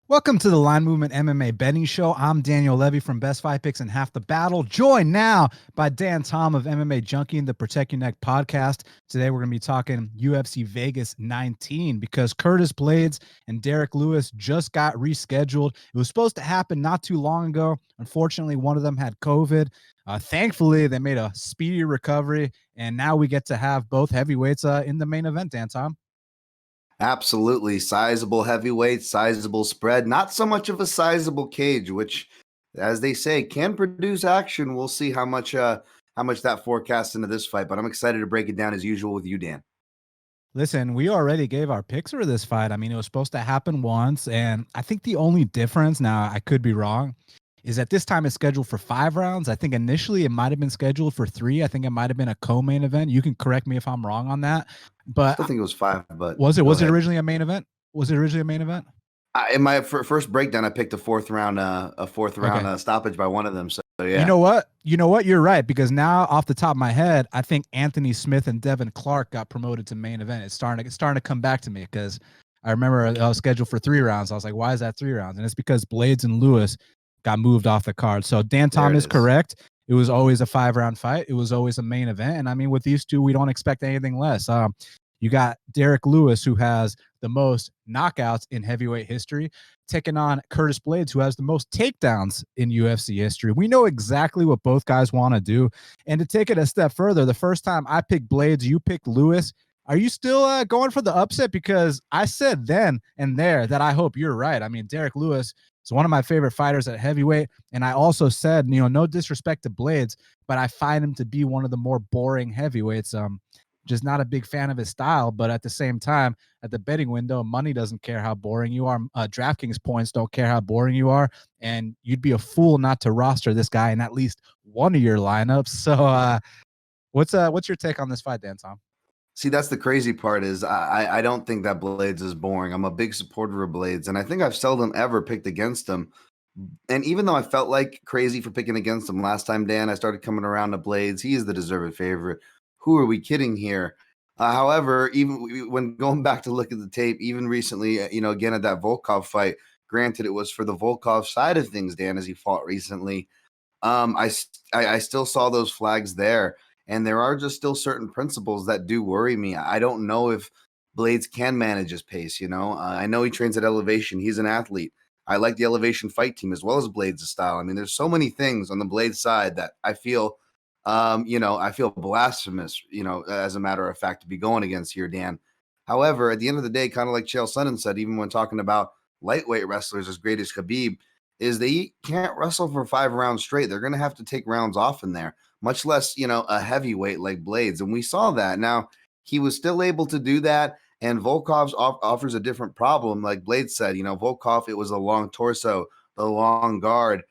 Welcome to the Line Movement MMA betting show. I'm Daniel Levy from Best Fight Picks and Half the Battle, joined now by Dan Tom of MMA Junkie and the Protect Your Neck podcast. Today we're going to be talking UFC Vegas 19 because Curtis Blaydes and Derrick Lewis just got rescheduled. It was supposed to happen not too long ago. Unfortunately, one of them had COVID. Thankfully, they made a speedy recovery, and now we get to have both heavyweights in the main event, Dan Tom. Absolutely. Sizable heavyweight, sizable spread, not so much of a sizable cage, which, as they say, can produce action. We'll see how much that forecasts into this fight, but I'm excited to break it down as usual with you, Dan. Listen, we already gave our picks for this fight. I mean, it was supposed to happen once, and I think the only difference, now I could be wrong, is that this time it's scheduled for 5 rounds. I think initially it might have been scheduled for 3. I think it might have been a co-main event. You can correct me if I'm wrong on that. But Still think it was 5, but was it originally a main event? Was it originally a main event? In my first breakdown, I picked a fourth round stoppage by one of them. So yeah. You know what? You're right, because now off the top of my head, I think Anthony Smith and Devin Clark got promoted to main event. It's starting to come back to me because I remember I was scheduled for 3 rounds. I was like, why is that 3 rounds? And it's because Blaydes and Lewis got moved off the card. So Dan Tom is correct. It was always a 5-round fight. It was always a main event. And I mean, with these two, we don't expect anything less. You got Derrick Lewis, who has the most knockouts in heavyweight history, taking on Curtis Blaydes, who has the most takedowns in UFC history. We know exactly what both guys want to do. And to take it a step further, the first time I picked Blaydes, you picked Lewis. Are you still going for the upset? Because I said then and there that I hope you're right. I mean, Derrick Lewis is one of my favorite fighters at heavyweight. And I also said, no disrespect to Blaydes, but I find him to be one of the more boring heavyweights. Just not a big fan of his style, but at the same time, at the betting window, money doesn't care how boring you are. DraftKings points don't care how boring you are, and you'd be a fool not to roster this guy in at least one of your lineups. So, what's your take on this fight, Dan Tom? See, that's the crazy part is I don't think that Blaydes is boring. I'm a big supporter of Blaydes, and I think I've seldom ever picked against him. And even though I felt like crazy for picking against him last time, Dan, I started coming around to Blaydes. He is the deserved favorite. Who are we kidding here? However, even when going back to look at the tape, even recently, again at that Volkov fight, granted it was for the Volkov side of things, Dan, as he fought recently, I still saw those flags there. And there are just still certain principles that do worry me. I don't know if Blaydes can manage his pace, I know he trains at Elevation. He's an athlete. I like the Elevation fight team as well as Blaydes' style. I mean, there's so many things on the Blaydes side that I feel I feel blasphemous, as a matter of fact, to be going against here, Dan. However, at the end of the day, kind of like Chael Sonnen said, even when talking about lightweight wrestlers as great as Khabib, is they can't wrestle for 5 rounds straight. They're going to have to take rounds off in there, much less, a heavyweight like Blaydes. And we saw that. Now, he was still able to do that. And Volkov's offers a different problem. Like Blaydes said, Volkov, it was a long torso, the long guard.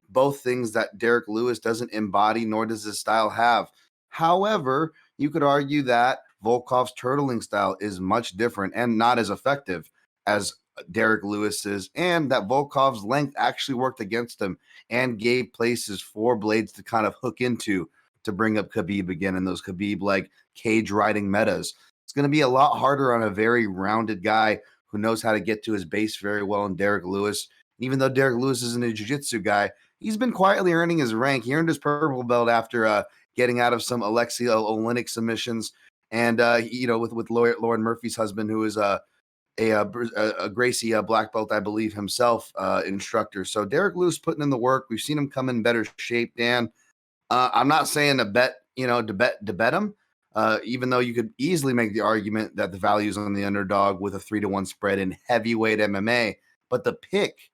Both things that Derrick Lewis doesn't embody, nor does his style have. However, you could argue that Volkov's turtling style is much different and not as effective as Derrick Lewis's, and that Volkov's length actually worked against him and gave places for Blaydes to kind of hook into to bring up Khabib again in those Khabib-like cage riding metas. It's going to be a lot harder on a very rounded guy who knows how to get to his base very well in Derrick Lewis. Even though Derrick Lewis isn't a jiu-jitsu guy, he's been quietly earning his rank. He earned his purple belt after getting out of some Oleinik submissions, and with Lauren Murphy's husband, who is a Gracie black belt, I believe himself, instructor. So Derrick Lewis putting in the work. We've seen him come in better shape, Dan. I'm not saying to bet him, even though you could easily make the argument that the value is on the underdog with a 3-1 spread in heavyweight MMA, but the pick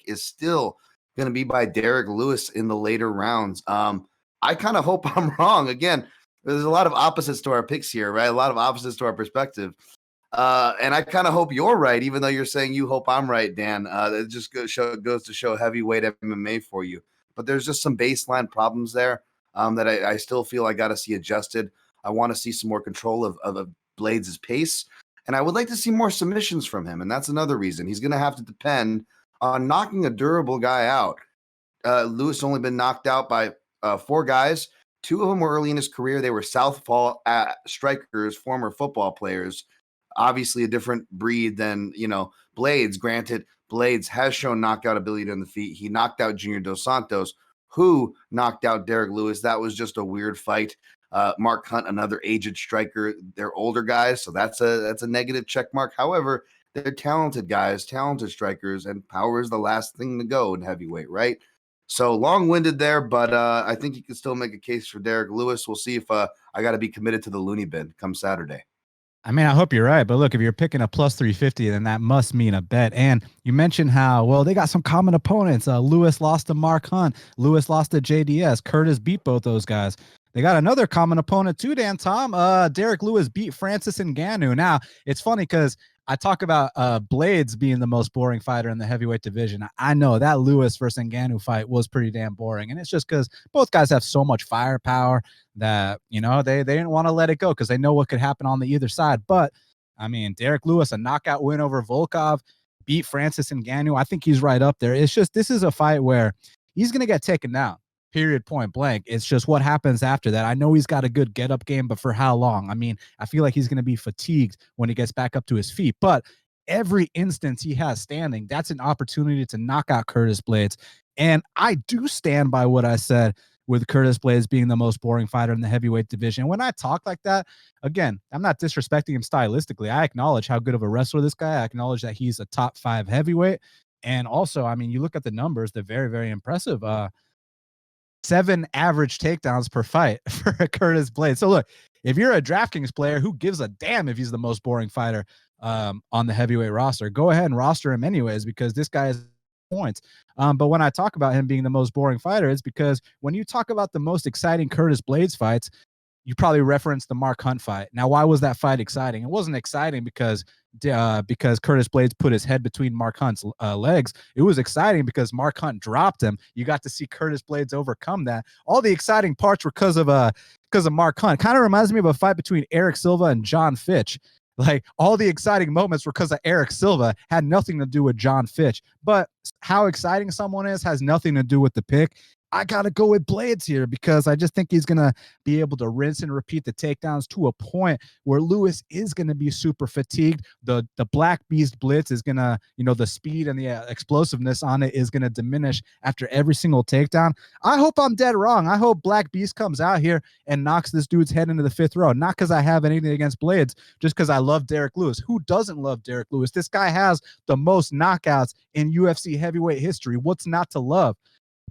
is still going to be by Derrick Lewis in the later rounds. I kind of hope I'm wrong. Again, there's a lot of opposites to our picks here, right? A lot of opposites to our perspective. And I kind of hope you're right, even though you're saying you hope I'm right, Dan. It just goes to show heavyweight MMA for you. But there's just some baseline problems there that I still feel I got to see adjusted. I want to see some more control of Blaydes' pace. And I would like to see more submissions from him. And that's another reason. He's going to have to depend on knocking a durable guy out. Lewis only been knocked out by 4 guys. 2 of them were early in his career. They were southpaw strikers, former football players. Obviously a different breed than, Blaydes, granted, Blaydes has shown knockout ability on the feet. He knocked out Junior Dos Santos, who knocked out Derrick Lewis. That was just a weird fight. Mark Hunt, another aged striker. They're older guys, so that's a negative check mark. However, they're talented guys, talented strikers, and power is the last thing to go in heavyweight, right? So long-winded there, but I think you can still make a case for Derrick Lewis. We'll see if I got to be committed to the loony bin come Saturday. I mean, I hope you're right, but look, if you're picking a plus 350, then that must mean a bet. And you mentioned how, well, they got some common opponents. Lewis lost to Mark Hunt. Lewis lost to JDS. Curtis beat both those guys. They got another common opponent too, Dan Tom. Derrick Lewis beat Francis Ngannou. Now, it's funny because I talk about Blaydes being the most boring fighter in the heavyweight division. I know that Lewis versus Ngannou fight was pretty damn boring. And it's just because both guys have so much firepower that, you know, they didn't want to let it go because they know what could happen on the either side. But, I mean, Derrick Lewis, a knockout win over Volkov, beat Francis Ngannou. I think he's right up there. It's just this is a fight where he's going to get taken down. Period, point blank. It's just what happens after that. I know he's got a good get-up game, but for how long? I mean, I feel like he's going to be fatigued when he gets back up to his feet. But every instance he has standing, that's an opportunity to knock out Curtis Blaydes. And I do stand by what I said with Curtis Blaydes being the most boring fighter in the heavyweight division. When I talk like that, again, I'm not disrespecting him stylistically. I acknowledge how good of a wrestler this guy. I acknowledge that he's a top 5 heavyweight. And also, I mean, you look at the numbers, they're very, very impressive. 7 average takedowns per fight for Curtis Blaydes. So look, if you're a DraftKings player, who gives a damn if he's the most boring fighter on the heavyweight roster? Go ahead and roster him anyways, because this guy is points. But when I talk about him being the most boring fighter, it's because when you talk about the most exciting Curtis Blaydes fights, you probably referenced the Mark Hunt fight. Now, why was that fight exciting? It wasn't exciting because Curtis Blaydes put his head between Mark Hunt's legs. It was exciting because Mark Hunt dropped him. You got to see Curtis Blaydes overcome that. All the exciting parts were because of Mark Hunt. Kind of reminds me of a fight between Eric Silva and John Fitch. Like, all the exciting moments were because of Eric Silva, had nothing to do with John Fitch. But how exciting someone is has nothing to do with the pick. I got to go with Blaydes here because I just think he's going to be able to rinse and repeat the takedowns to a point where Lewis is going to be super fatigued. The Black Beast Blitz is going to, you know, the speed and the explosiveness on it is going to diminish after every single takedown. I hope I'm dead wrong. I hope Black Beast comes out here and knocks this dude's head into the 5th row. Not because I have anything against Blaydes, just because I love Derrick Lewis. Who doesn't love Derrick Lewis? This guy has the most knockouts in UFC heavyweight history. What's not to love?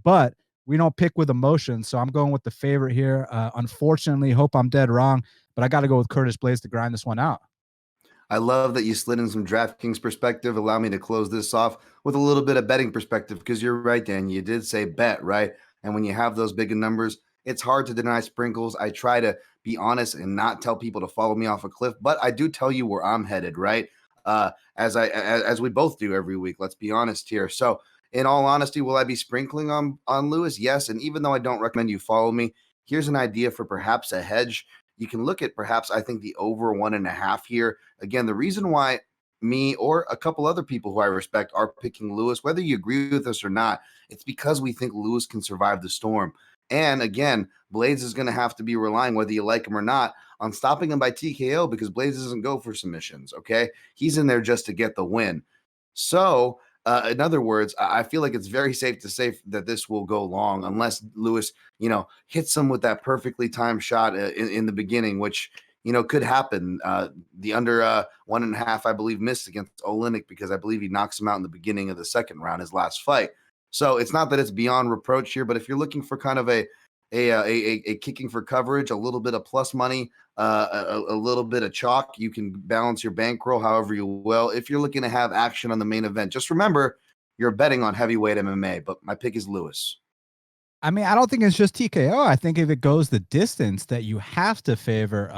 But we don't pick with emotion, so I'm going with the favorite here. Unfortunately, hope I'm dead wrong, but I got to go with Curtis Blaydes to grind this one out. I love that you slid in some DraftKings perspective. Allow me to close this off with a little bit of betting perspective, because you're right, Dan. You did say bet, right? And when you have those big numbers, it's hard to deny sprinkles. I try to be honest and not tell people to follow me off a cliff, but I do tell you where I'm headed, right? As we both do every week. Let's be honest here. So, in all honesty, will I be sprinkling on Lewis? Yes. And even though I don't recommend you follow me, here's an idea for perhaps a hedge. You can look at perhaps, I think, the over 1.5 here. Again, the reason why me or a couple other people who I respect are picking Lewis, whether you agree with us or not, it's because we think Lewis can survive the storm. And again, Blaydes is going to have to be relying, whether you like him or not, on stopping him by TKO, because Blaydes doesn't go for submissions, okay? He's in there just to get the win. So, in other words, I feel like it's very safe to say that this will go long unless Lewis, you know, hits him with that perfectly timed shot in the beginning, which, you know, could happen. The under 1.5, I believe, missed against Oleinik because I believe he knocks him out in the beginning of the 2nd round, his last fight. So it's not that it's beyond reproach here, but if you're looking for kind of a kicking for coverage, a little bit of plus money, a little bit of chalk, you can balance your bankroll however you will. If you're looking to have action on the main event, just remember you're betting on heavyweight MMA, but my pick is Lewis. I mean, I don't think it's just TKO. I think if it goes the distance, that you have to favor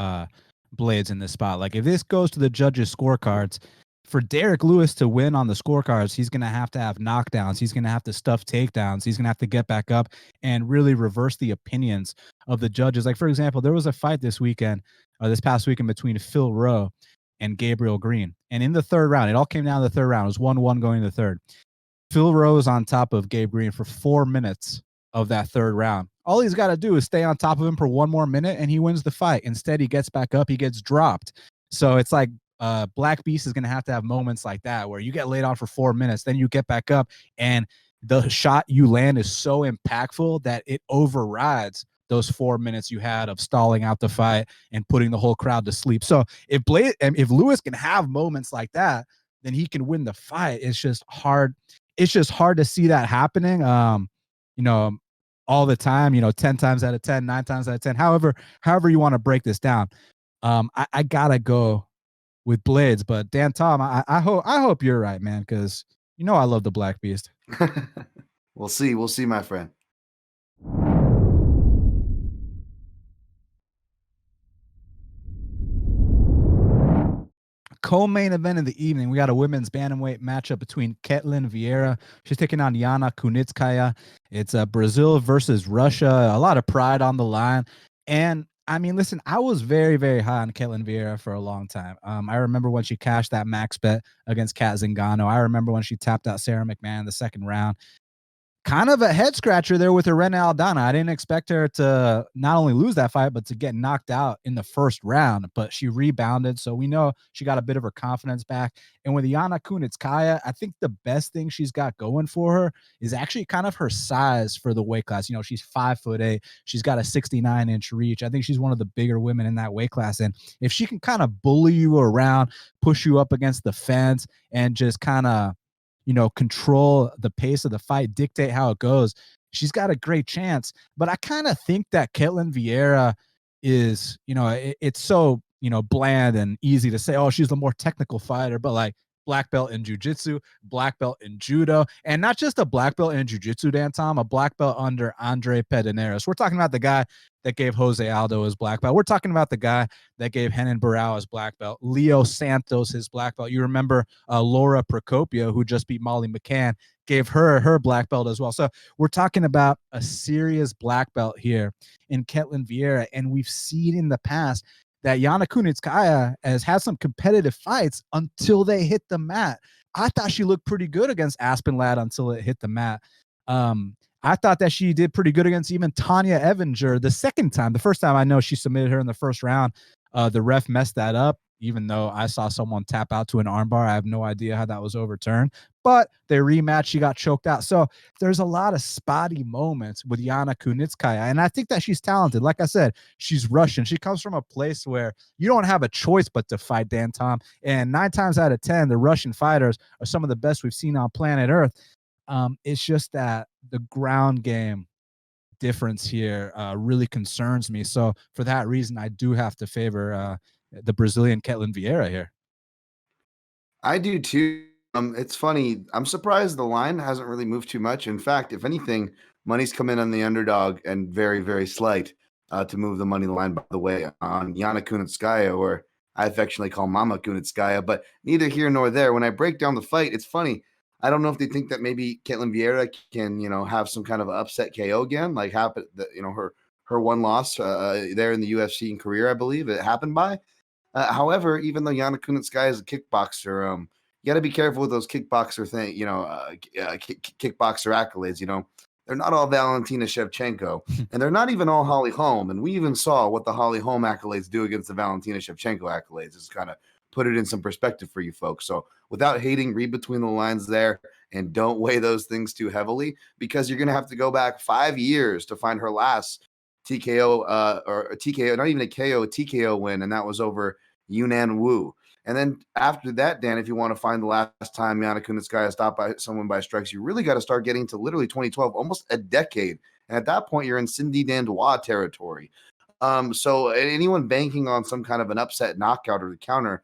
Blaydes in this spot. Like, if this goes to the judges' scorecards, for Derrick Lewis to win on the scorecards, he's going to have knockdowns. He's going to have to stuff takedowns. He's going to have to get back up and really reverse the opinions of the judges. Like, for example, there was a fight this past weekend between Phil Rowe and Gabriel Green. And in the 3rd round, it all came down to the 3rd round. It was 1-1 going to the 3rd. Phil Rowe is on top of Gabe Green for 4 minutes of that 3rd round. All he's got to do is stay on top of him for 1 more minute and he wins the fight. Instead, he gets back up, he gets dropped. So it's like Black Beast is going to have moments like that where you get laid on for 4 minutes, then you get back up, and the shot you land is so impactful that it overrides those 4 minutes you had of stalling out the fight and putting the whole crowd to sleep. So if Lewis can have moments like that, then he can win the fight. It's just hard. It's just hard to see that happening. You know, all the time, 10 times out of 10, 9 times out of 10, however you want to break this down. I gotta go with Blaydes, but Dan Tom, I hope you're right, man, because I love the Black Beast. We'll see, my friend. Co-main event of the evening, we got a women's bantamweight matchup between Ketlen Vieira. She's taking on Yana Kunitskaya. It's Brazil versus Russia. A lot of pride on the line. And I mean, listen, I was very, very high on Ketlen Vieira for a long time. I remember when she cashed that max bet against Kat Zingano. I remember when she tapped out Sarah McMahon in the second round. Kind of a head scratcher there with Irene Aldana. I didn't expect her to not only lose that fight, but to get knocked out in the first round. But she rebounded, so we know she got a bit of her confidence back. And with Yana Kunitskaya, I think the best thing she's got going for her is actually kind of her size for the weight class. She's 5'8". She's got a 69-inch reach. I think she's one of the bigger women in that weight class. And if she can kind of bully you around, push you up against the fence, and just kind of control the pace of the fight, dictate how it goes, she's got a great chance. But I kind of think that Ketlen Vieira is, it's so, bland and easy to say, oh, she's the more technical fighter, but like black belt in jiu-jitsu, black belt in judo, and not just a black belt in jiu-jitsu, Dan Tom, a black belt under Andre Pederneiras. We're talking about the guy that gave Jose Aldo his black belt. We're talking about the guy that gave Renan Barão his black belt, Leo Santos his black belt. You remember Laura Procopio, who just beat Molly McCann, gave her black belt as well. So we're talking about a serious black belt here in Ketlen Vieira, and we've seen in the past that Yana Kunitskaya has had some competitive fights until they hit the mat. I thought she looked pretty good against Aspinall until it hit the mat. I thought that she did pretty good against even Tanya Evinger the second time. The first time, I know she submitted her in the first round. The ref messed that up, even though I saw someone tap out to an armbar. I have no idea how that was overturned. But they rematched. She got choked out. So there's a lot of spotty moments with Yana Kunitskaya. And I think that she's talented. Like I said, she's Russian. She comes from a place where you don't have a choice but to fight, Dan Tom. And 9 times out of 10, the Russian fighters are some of the best we've seen on planet Earth. It's just that the ground game difference here really concerns me. So for that reason, I do have to favor the Brazilian Ketlen Vieira here. I do too. It's funny. I'm surprised the line hasn't really moved too much. In fact, if anything, money's come in on the underdog and very, very slight to move the money line, by the way, on Yana Kunitskaya, or I affectionately call Mama Kunitskaya, but neither here nor there. When I break down the fight, it's funny. I don't know if they think that maybe Ketlen Vieira can, have some kind of upset KO again, like happen, her one loss there in the UFC in career, I believe it happened by. However, even though Yana Kunitskaya is a kickboxer, you got to be careful with those kickboxer kickboxer accolades. They're not all Valentina Shevchenko, and they're not even all Holly Holm. And we even saw what the Holly Holm accolades do against the Valentina Shevchenko accolades. Just kind of put it in some perspective for you folks. So without hating, read between the lines there and don't weigh those things too heavily, because you're going to have to go back 5 years to find her last TKO or a TKO, not even a KO, a TKO win, and that was over Yunnan Wu. And then after that, Dan, if you want to find the last time Yana Kunitskaya stopped by someone by strikes, you really got to start getting to literally 2012, almost a decade. And at that point, you're in Cindy Dandois territory. So anyone banking on some kind of an upset knockout or the counter,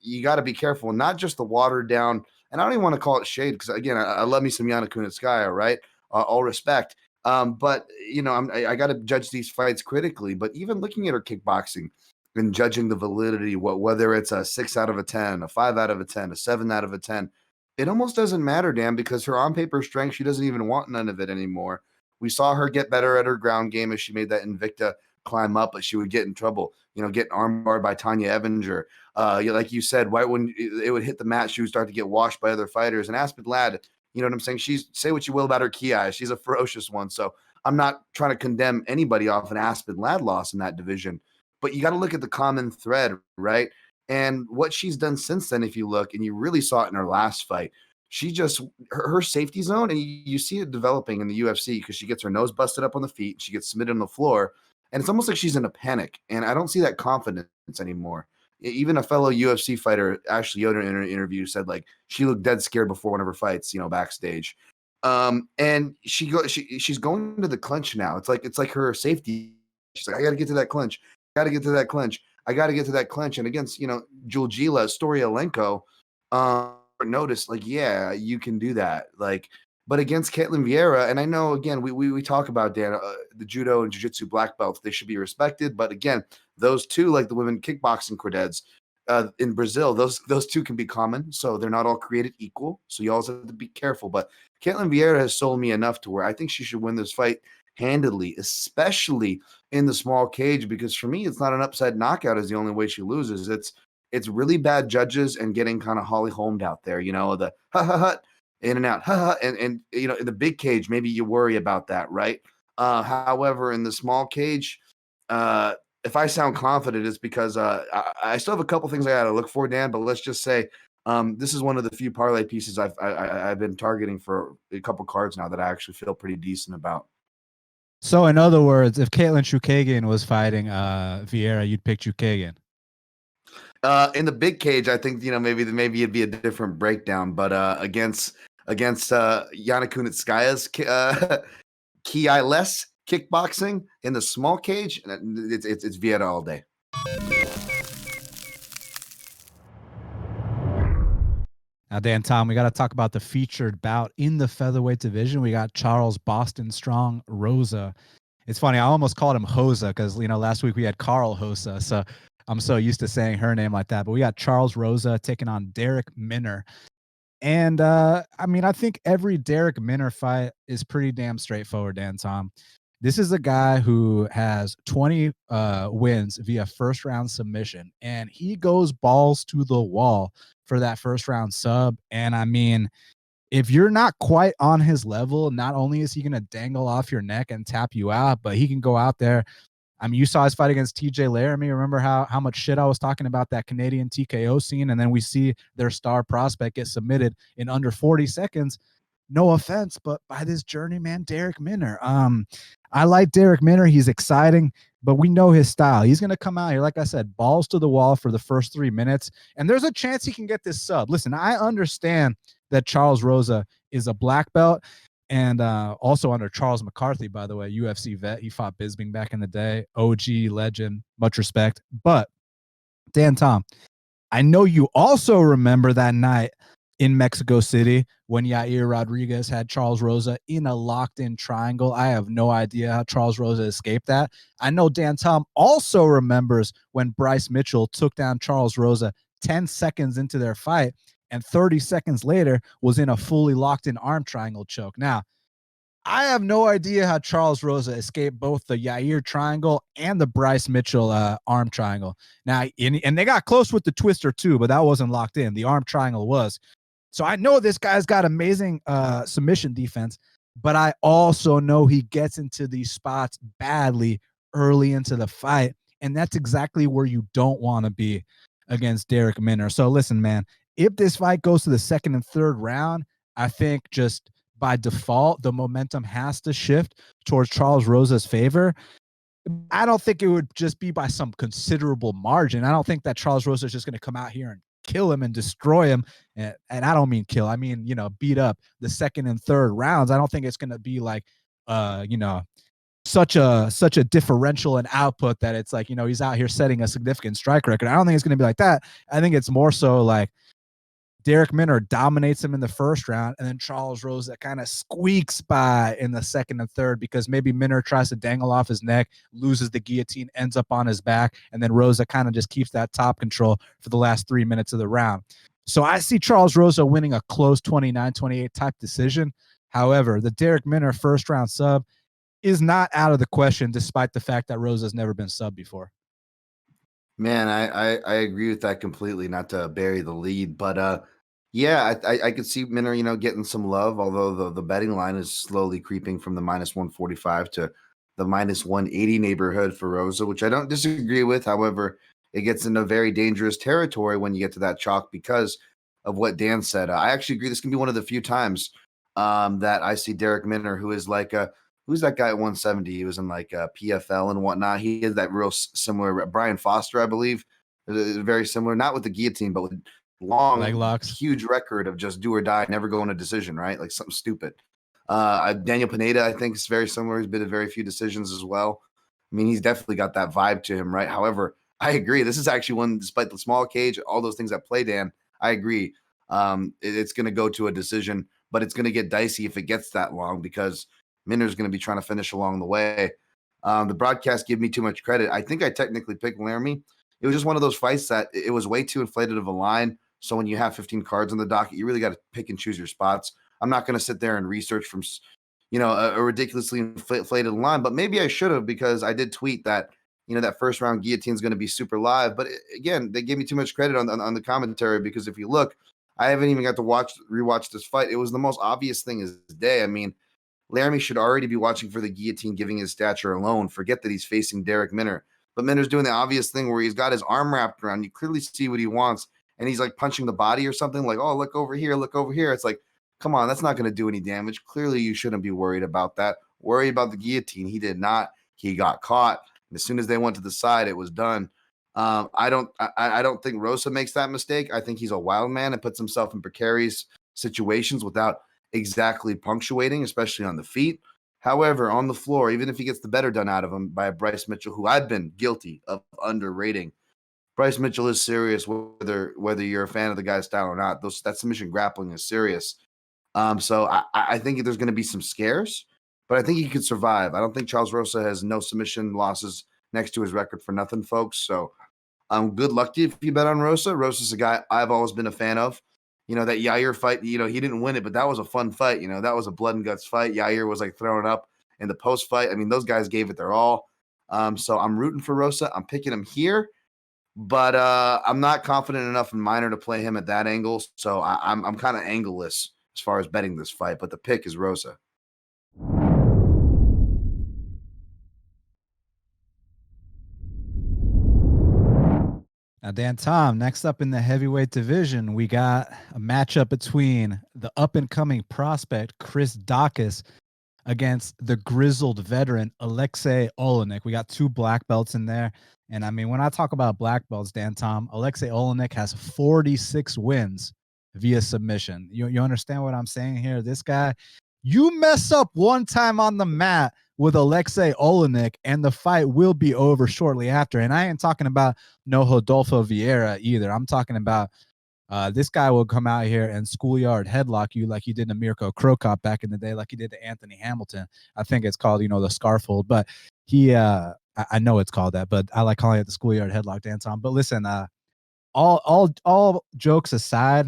you got to be careful. Not just the watered down, and I don't even want to call it shade, because again, I love me some Yana Kunitskaya, right? All respect. But I got to judge these fights critically. But even looking at her kickboxing and judging the validity, whether it's a 6 out of a 10, a 5 out of a 10, a 7 out of a 10, it almost doesn't matter, Dan, because her on paper strength, she doesn't even want none of it anymore. We saw her get better at her ground game as she made that Invicta climb up, but she would get in trouble, getting armbarred by Tanya Evinger. Like you said, right when it would hit the mat, she would start to get washed by other fighters. And Aspinall, you know what I'm saying? Say what you will about her Ki, she's a ferocious one. So I'm not trying to condemn anybody off an Aspinall loss in that division. But you got to look at the common thread, right? And what she's done since then, if you look, and you really saw it in her last fight, she just her safety zone, and you see it developing in the UFC because she gets her nose busted up on the feet, she gets submitted on the floor, and it's almost like she's in a panic. And I don't see that confidence anymore. Even a fellow UFC fighter, Ashley Yoder, in an interview said like she looked dead scared before one of her fights, backstage. And she's going to the clinch now. It's like her safety. She's like, I got to get to that clinch. Got to get to that clinch. I got to get to that clinch. And against, Juljila Storyalenko, noticed like, yeah, you can do that. Like, but against Caitlin Vieira, and I know again, we talk about Dan, the judo and jiu-jitsu black belts, they should be respected. But again, those two, like the women kickboxing credets in Brazil, those two can be common. So they're not all created equal. So you always have to be careful. But Caitlin Vieira has sold me enough to where I think she should win this fight handedly, especially in the small cage, because for me, it's not an upside knockout is the only way she loses. It's really bad judges and getting kind of Holly Holmed out there, the ha, in and out, ha, and in the big cage, maybe you worry about that, right? However, in the small cage, if I sound confident, it's because I still have a couple things I got to look for, Dan, but let's just say this is one of the few parlay pieces I've been targeting for a couple cards now that I actually feel pretty decent about. So in other words, if Caitlin Chukagian was fighting Vieira, you'd pick Chukagian. In the big cage, I think maybe it'd be a different breakdown, but against Yana Kunitskaya's Ki-less kickboxing in the small cage, it's Vieira all day. Now, Dan, Tom, we got to talk about the featured bout in the featherweight division. We got Charles Boston Strong Rosa. It's funny, I almost called him Hosa because last week we had Carl Hosa, so I'm so used to saying her name like that. But we got Charles Rosa taking on Derek Minner. And I think every Derek Minner fight is pretty damn straightforward, Dan, Tom. This is a guy who has 20 wins via first round submission, and he goes balls to the wall for that first round sub. And if you're not quite on his level, not only is he going to dangle off your neck and tap you out, but he can go out there. You saw his fight against TJ Laramie. Remember how much shit I was talking about that Canadian TKO scene, and then we see their star prospect get submitted in under 40 seconds. No offense, but by this journeyman, Derek Minner. I like Derek Minner. He's exciting, but we know his style. He's going to come out here, like I said, balls to the wall for the first 3 minutes, and there's a chance he can get this sub. Listen, I understand that Charles Rosa is a black belt, and also under Charles McCarthy, by the way, UFC vet. He fought Bisping back in the day. OG legend, much respect. But Dan, Tom, I know you also remember that night in Mexico City when Yair Rodriguez had Charles Rosa in a locked-in triangle. I have no idea how Charles Rosa escaped that. I know Dan Tom also remembers when Bryce Mitchell took down Charles Rosa 10 seconds into their fight, and 30 seconds later was in a fully locked-in arm triangle choke. Now, I have no idea how Charles Rosa escaped both the Yair triangle and the Bryce Mitchell arm triangle. Now, and they got close with the twister too, but that wasn't locked in. The arm triangle was. So I know this guy's got amazing submission defense, but I also know he gets into these spots badly early into the fight, and that's exactly where you don't want to be against Derek Minner. So listen, man, if this fight goes to the second and third round, I think just by default, the momentum has to shift towards Charles Rosa's favor. I don't think it would just be by some considerable margin. I don't think that Charles Rosa is just going to come out here and kill him and destroy him. And I don't mean kill. I mean, beat up the second and third rounds. I don't think it's going to be like, such a differential in output that it's like, he's out here setting a significant strike record. I don't think it's going to be like that. I think it's more so like Derek Minner dominates him in the first round, and then Charles Rosa kind of squeaks by in the second and third because maybe Minner tries to dangle off his neck, loses the guillotine, ends up on his back, and then Rosa kind of just keeps that top control for the last 3 minutes of the round. So I see Charles Rosa winning a close 29-28 type decision. However, the Derek Minner first round sub is not out of the question, despite the fact that Rosa's never been sub before. Man, I agree with that completely. Not to bury the lead, but yeah, I could see Minner, getting some love. Although the betting line is slowly creeping from the -145 to the -180 neighborhood for Rosa, which I don't disagree with. However, it gets into very dangerous territory when you get to that chalk because of what Dan said. I actually agree. This can be one of the few times that I see Derek Minner, who is like who's that guy at 170? He was in like PFL and whatnot. He is that real similar Brian Foster, I believe, very similar, not with the guillotine, but with long, leg locks, huge record of just do or die, never going to decision, right? Like something stupid. Daniel Pineda, I think, is very similar. He's been in very few decisions as well. I mean, he's definitely got that vibe to him, right? However, I agree. This is actually one, despite the small cage, all those things that play, Dan, I agree. It's going to go to a decision, but it's going to get dicey if it gets that long because Minner's going to be trying to finish along the way. The broadcast gave me too much credit. I think I technically picked Laramie. It was just one of those fights that it was way too inflated of a line. So when you have 15 cards on the docket, you really got to pick and choose your spots. I'm not going to sit there and research from, a ridiculously inflated line, but maybe I should have because I did tweet that, that first round guillotine is going to be super live. But again, they gave me too much credit on the commentary because if you look, I haven't even got to rewatch this fight. It was the most obvious thing as day. I mean, Laramie should already be watching for the guillotine, giving his stature alone. Forget that he's facing Derek Minner. But Minner's doing the obvious thing where he's got his arm wrapped around. You clearly see what he wants. And he's like punching the body or something like, oh, look over here, look over here. It's like, come on, that's not going to do any damage. Clearly, you shouldn't be worried about that. Worry about the guillotine. He did not. He got caught. And as soon as they went to the side, it was done. I don't think Rosa makes that mistake. I think he's a wild man and puts himself in precarious situations without exactly punctuating, especially on the feet. However, on the floor, even if he gets the better done out of him by Bryce Mitchell, who I've been guilty of underrating, Bryce Mitchell is serious whether you're a fan of the guy's style or not. That submission grappling is serious. So I think there's going to be some scares, but I think he could survive. I don't think Charles Rosa has no submission losses next to his record for nothing, folks. So good luck to you if you bet on Rosa. Rosa's a guy I've always been a fan of. That Yair fight, he didn't win it, but that was a fun fight. That was a blood and guts fight. Yair was like throwing up in the post fight. I mean, those guys gave it their all. So I'm rooting for Rosa. I'm picking him here, but I'm not confident enough in Minor to play him at that angle. So I'm kind of angle-less as far as betting this fight, but the pick is Rosa. Now, Dan Tom, next up in the heavyweight division, we got a matchup between the up-and-coming prospect, Chris Daukaus, against the grizzled veteran, Alexei Oleinik. We got two black belts in there. And, I mean, when I talk about black belts, Dan Tom, Alexei Oleinik has 46 wins via submission. You understand what I'm saying here? This guy, you mess up one time on the mat with Alexei Oleinik, and the fight will be over shortly after. And I ain't talking about no Rodolfo Vieira either. I'm talking about this guy will come out here and schoolyard headlock you like he did to Mirko Krokop back in the day, like he did to Anthony Hamilton. I think it's called, the scarf hold, but I know it's called that, but I like calling it the schoolyard headlock, Dan Tom. But listen, all jokes aside,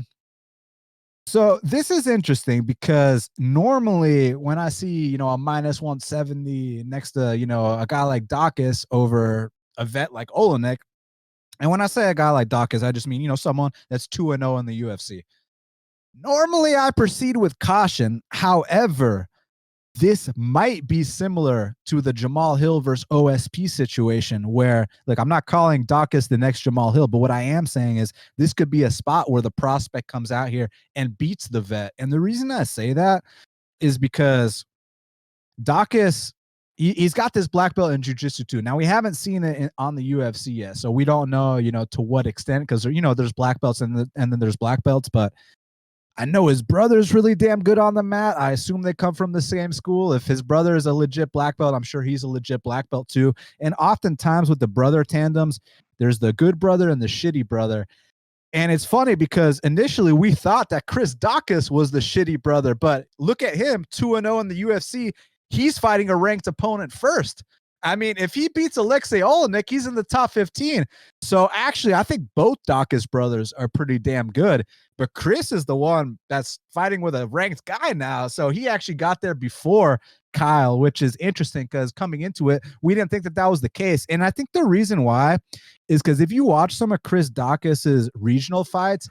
so this is interesting because normally when I see, a minus 170 next to, a guy like Daukaus over a vet like Oleinik, and when I say a guy like Daukaus, I just mean, someone that's 2-0 in the UFC. Normally I proceed with caution. However, this might be similar to the Jamal Hill versus OSP situation where, like, I'm not calling Daukaus the next Jamal Hill, but what I am saying is this could be a spot where the prospect comes out here and beats the vet. And the reason I say that is because Daukaus, he's got this black belt in jiu-jitsu too. Now, we haven't seen it on the UFC yet, so we don't know, to what extent, because, there's black belts and then there's black belts, but I know his brother's really damn good on the mat. I assume they come from the same school. If his brother is a legit black belt, I'm sure he's a legit black belt too. And oftentimes with the brother tandems, there's the good brother and the shitty brother. And it's funny because initially we thought that Chris Daukaus was the shitty brother, but look at him, 2-0 in the UFC. He's fighting a ranked opponent first. I mean, if he beats Alexei Oleinik, he's in the top 15. So actually, I think both Daukaus brothers are pretty damn good. But Chris is the one that's fighting with a ranked guy now. So he actually got there before Kyle, which is interesting because coming into it, we didn't think that that was the case. And I think the reason why is because if you watch some of Chris Daukaus's regional fights,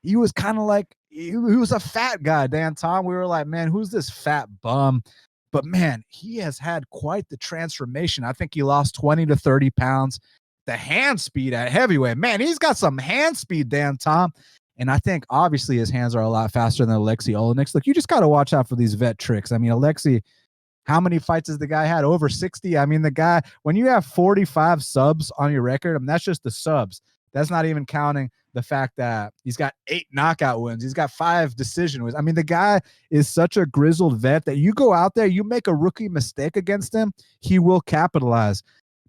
he was kind of like, he was a fat guy, Dan Tom. We were like, man, who's this fat bum? But man, he has had quite the transformation. I think he lost 20 to 30 pounds. the hand speed at heavyweight. Man, he's got some hand speed, Dan Tom. And I think obviously his hands are a lot faster than Alexei Oleinik's. Look, you just got to watch out for these vet tricks. I mean, Alexei, how many fights has the guy had? Over 60. I mean, the guy, when you have 45 subs on your record, I mean, that's just the subs. That's not even counting the fact that he's got 8 knockout wins. He's got 5 decision wins. I mean, the guy is such a grizzled vet that you go out there, you make a rookie mistake against him, he will capitalize.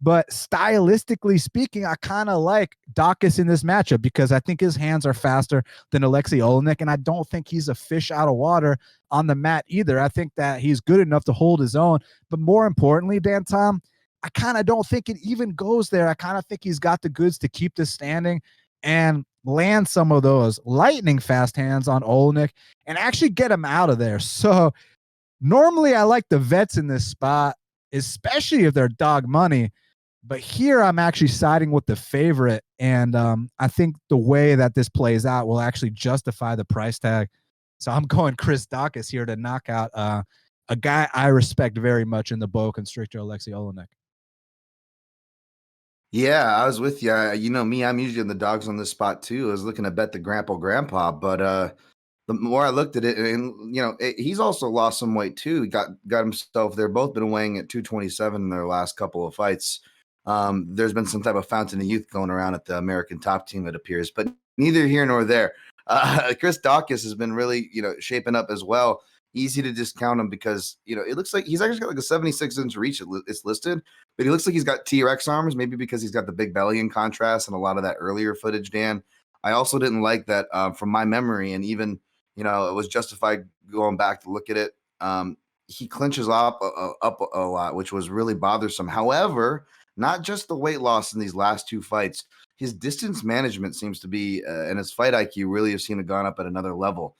But stylistically speaking, I kind of like Daukaus in this matchup because I think his hands are faster than Alexei Oleinik, and I don't think he's a fish out of water on the mat either. I think that he's good enough to hold his own. But more importantly, Dan Tom, I kind of don't think it even goes there. I kind of think he's got the goods to keep this standing and land some of those lightning fast hands on Oleinik and actually get him out of there. So normally I like the vets in this spot, especially if they're dog money. But here I'm actually siding with the favorite, and I think the way that this plays out will actually justify the price tag. So I'm going Chris Daukaus here to knock out a guy I respect very much in the boa constrictor, Alexei Oleinik. Yeah, I was with you. You know me, I'm usually in the dogs on this spot too. I was looking to bet the grandpa, but the more I looked at it, and he's also lost some weight too. He got himself. They're both been weighing at 227 in their last couple of fights. There's been some type of fountain of youth going around at the American Top Team, it appears, but neither here nor there. Chris Daukaus has been really, shaping up as well. Easy to discount him because, it looks like he's actually got like a 76-inch reach. It's listed, but he looks like he's got T-Rex arms, maybe because he's got the big belly in contrast and a lot of that earlier footage, Dan. I also didn't like that from my memory, and even, it was justified going back to look at it. He clinches up a lot, which was really bothersome. However, not just the weight loss in these last 2 fights, his distance management seems to be, and his fight IQ really have seen it gone up at another level.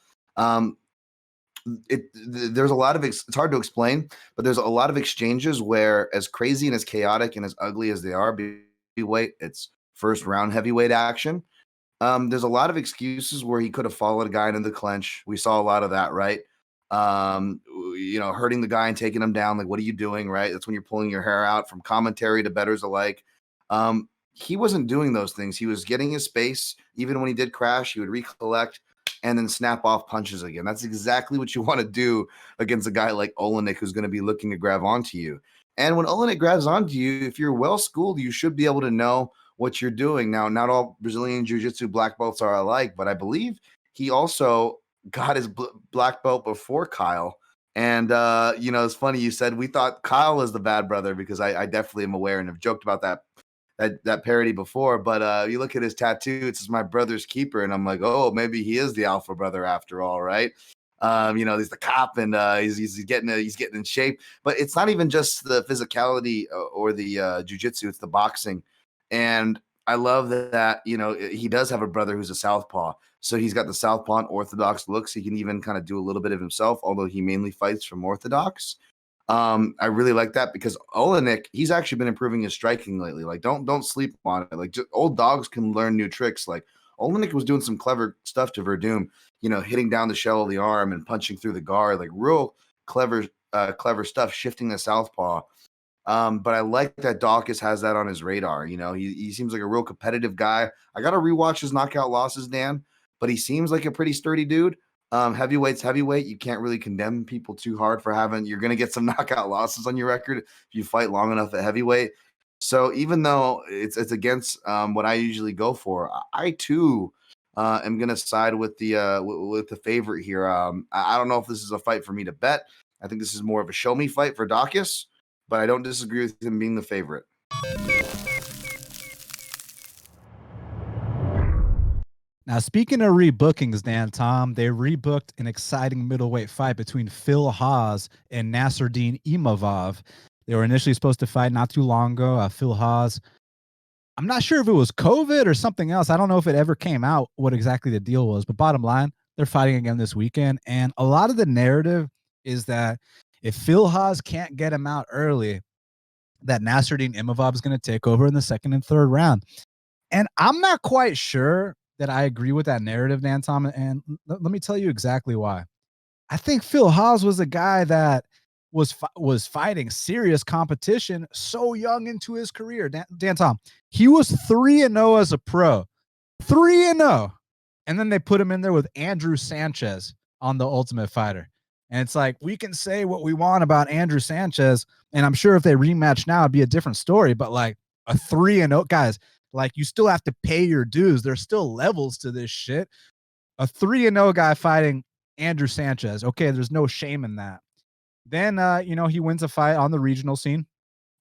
There's a lot of, it's hard to explain, but there's a lot of exchanges where, as crazy and as chaotic and as ugly as they are, heavyweight, it's first round heavyweight action. There's a lot of excuses where he could have followed a guy into the clinch. We saw a lot of that, right? Hurting the guy and taking him down. Like, what are you doing, right? That's when you're pulling your hair out, from commentary to bettors alike. He wasn't doing those things. He was getting his space. Even when he did crash, he would recollect and then snap off punches again. That's exactly what you want to do against a guy like Oleinik, who's going to be looking to grab onto you. And when Oleinik grabs onto you, if you're well schooled, you should be able to know what you're doing. Now, not all Brazilian Jiu-Jitsu black belts are alike, but I believe he also got his black belt before Kyle. And, it's funny you said we thought Kyle was the bad brother, because I definitely am aware and have joked about that parody before. But you look at his tattoo, it says "My brother's keeper," and I'm like, oh, maybe he is the alpha brother after all, right? He's the cop, and he's getting in shape. But it's not even just the physicality or the jiu-jitsu, it's the boxing. And I love that, he does have a brother who's a southpaw. So he's got the southpaw and orthodox looks. He can even kind of do a little bit of himself, although he mainly fights from orthodox. I really like that, because Oleinik, he's actually been improving his striking lately. Like, don't sleep on it. Like, just, old dogs can learn new tricks. Like, Oleinik was doing some clever stuff to Verdum, hitting down the shell of the arm and punching through the guard, like real clever stuff, shifting the southpaw. But I like that Daukaus has that on his radar. He seems like a real competitive guy. I got to rewatch his knockout losses, Dan, but he seems like a pretty sturdy dude. Heavyweight's heavyweight. You can't really condemn people too hard for you're going to get some knockout losses on your record if you fight long enough at heavyweight. So even though it's against what I usually go for, I too am going to side with the favorite here. I don't know if this is a fight for me to bet. I think this is more of a show me fight for Daukaus, but I don't disagree with him being the favorite. Now, speaking of rebookings, Dan Tom, they rebooked an exciting middleweight fight between Phil Hawes and Nasruddin Imavov. They were initially supposed to fight not too long ago. Phil Hawes, I'm not sure if it was COVID or something else. I don't know if it ever came out what exactly the deal was, but bottom line, they're fighting again this weekend. And a lot of the narrative is that if Phil Hawes can't get him out early, that Nasruddin Imavov is going to take over in the second and third round. And I'm not quite sure that I agree with that narrative, Dan Tom, and let me tell you exactly why. I think Phil Hawes was a guy that was fighting serious competition so young into his career. Dan Tom, he was 3-0 as a pro, 3-0, and then they put him in there with Andrew Sanchez on the Ultimate Fighter. And it's like, we can say what we want about Andrew Sanchez, and I'm sure if they rematch now, it'd be a different story. But like a 3-0, guys, like you still have to pay your dues. There's still levels to this shit. A 3-0 guy fighting Andrew Sanchez. Okay, there's no shame in that. Then, he wins a fight on the regional scene.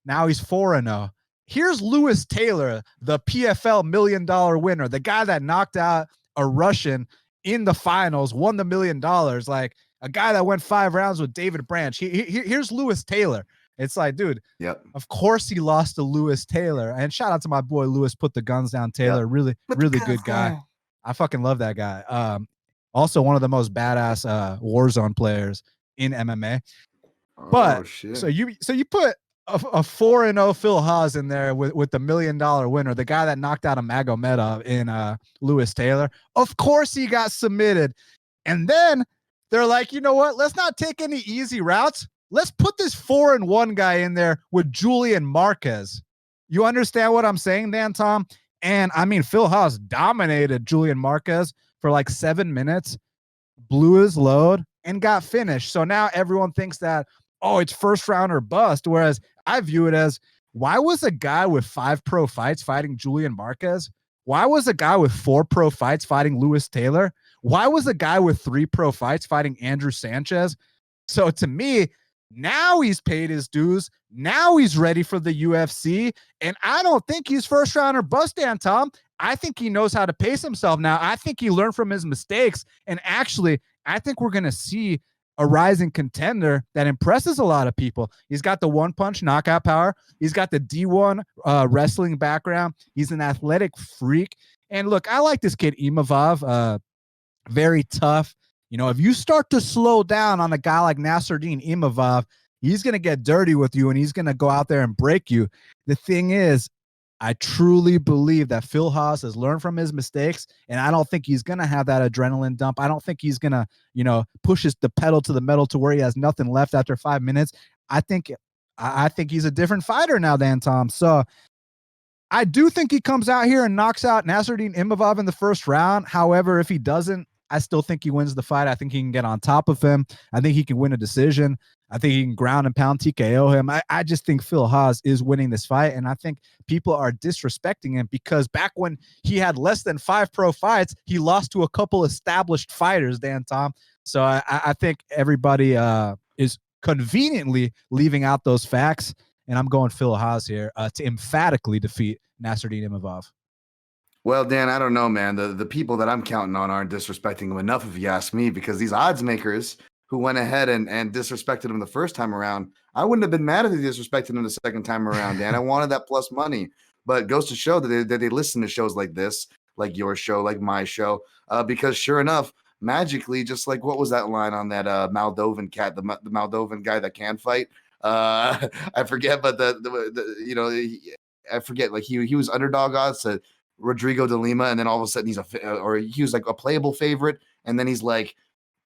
Now he's 4-0. Here's Lewis Taylor, the PFL $1 million winner, the guy that knocked out a Russian in the finals, won the $1 million, like a guy that went 5 rounds with David Branch. Here's Lewis Taylor. It's like, dude, yep. Of course he lost to Lewis Taylor. And shout out to my boy Lewis, put the guns down Taylor. Yep. Really good guy. I fucking love that guy. Also one of the most badass Warzone players in MMA. But so you put a 4-0 Phil Hawes in there with the $1 million winner, the guy that knocked out a Magomedov in Lewis Taylor. Of course he got submitted. And then they're like, you know what? Let's not take any easy routes. Let's put this 4-1 guy in there with Julian Marquez. You understand what I'm saying, Dan Tom? And I mean, Phil Hawes dominated Julian Marquez for like 7 minutes, blew his load, and got finished. So now everyone thinks that, oh, it's first round or bust. Whereas I view it as, why was a guy with 5 pro fights fighting Julian Marquez? Why was a guy with 4 pro fights fighting Lewis Taylor? Why was a guy with 3 pro fights fighting Andrew Sanchez? So to me, now he's paid his dues. Now he's ready for the UFC. And I don't think he's first round or bust, Dan Tom. I think he knows how to pace himself now. I think he learned from his mistakes. And actually, I think we're going to see a rising contender that impresses a lot of people. He's got the one-punch knockout power. He's got the D1 wrestling background. He's an athletic freak. And look, I like this kid, Imavov, very tough. You know, if you start to slow down on a guy like Nasruddin Imavov, he's going to get dirty with you and he's going to go out there and break you. The thing is, I truly believe that Phil Hawes has learned from his mistakes, and I don't think he's going to have that adrenaline dump. I don't think he's going to, push the pedal to the metal to where he has nothing left after 5 minutes. I think he's a different fighter now, Dan Tom. So I do think he comes out here and knocks out Nasruddin Imavov in the first round. However, if he doesn't, I still think he wins the fight. I think he can get on top of him. I think he can win a decision. I think he can ground and pound TKO him. I just think Phil Hawes is winning this fight, and I think people are disrespecting him because back when he had less than 5 pro fights, he lost to a couple established fighters, Dan Tom. So I think everybody is conveniently leaving out those facts, and I'm going Phil Hawes here to emphatically defeat Nasruddin Imavov. Well, Dan, I don't know, man. The people that I'm counting on aren't disrespecting him enough, if you ask me, because these odds makers who went ahead and disrespected him the first time around, I wouldn't have been mad if they disrespected him the second time around, Dan. I wanted that plus money. But it goes to show that they listen to shows like this, like your show, like my show, because sure enough, magically, just like what was that line on that Moldovan cat, the Moldovan guy that can fight? I forget, but I forget, like he was underdog odds to Rodrigo de Lima, and then all of a sudden he was like a playable favorite, and then he's like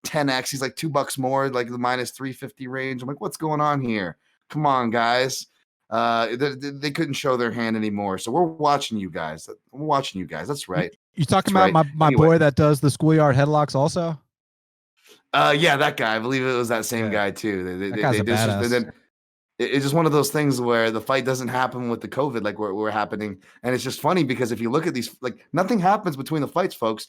10x, he's like $2 more, like the minus 350 range. I'm like, what's going on here? Come on, guys. They couldn't show their hand anymore, so we're watching you guys. That's right. You talking about right. my boy that does the schoolyard headlocks also? Yeah, that guy. I believe it was that same guy too. It's just one of those things where the fight doesn't happen with the COVID like we're happening. And it's just funny because if you look at these, like nothing happens between the fights, folks.